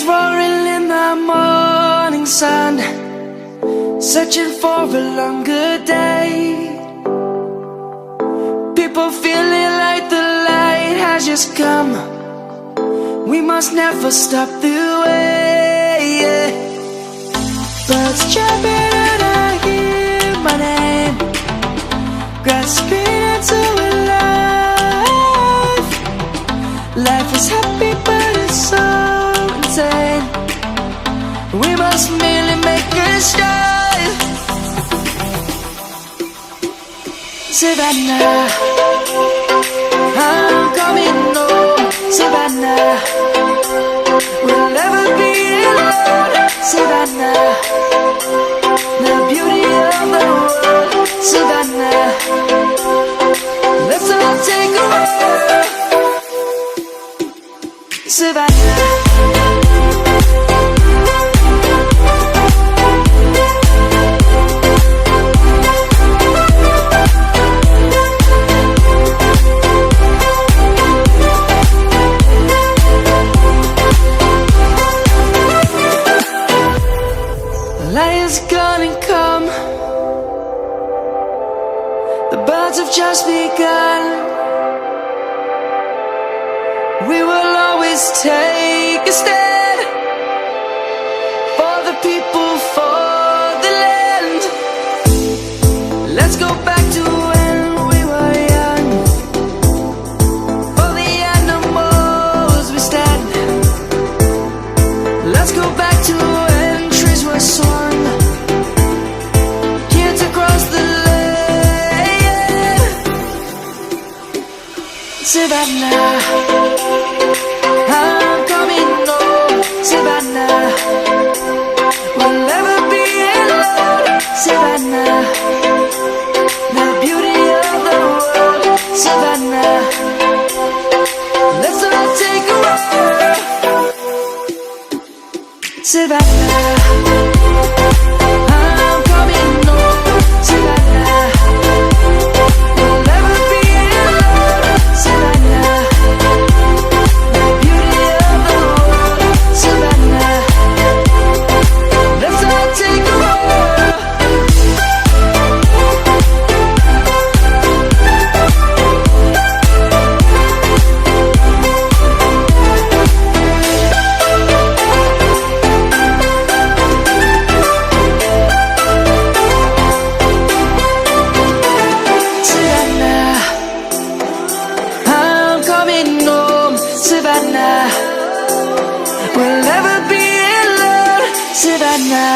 roaring in the morning sun, searching for a longer day. People feeling like the light has just come. We must never stop the way. Birds chirping and I hear my name, grasping into a life. Life is happy but it's so insane. We must merely make a start. Savannah, I'm coming home. Savannah, we'll never be alone. Savannah, the beauty of the world. Savannah, let's all take a walk. Savannah. Light is gonna come. The birds have just begun. We will always take a stand for the people, for the land. Let's go back to when we were young. For the animals we stand. Let's go back to when trees were swung. Kids across the land. Savannah, I'm coming home. Savannah, we'll never be alone. Savannah, the beauty of the world. Savannah, let's all take a walk. Savannah, I'm coming home. Savannah, we'll never be alone. Savannah, the beauty of the world. Savannah, let's all take a walk. Savannah, I'm coming home. Savannah, we'll never be alone. Savannah,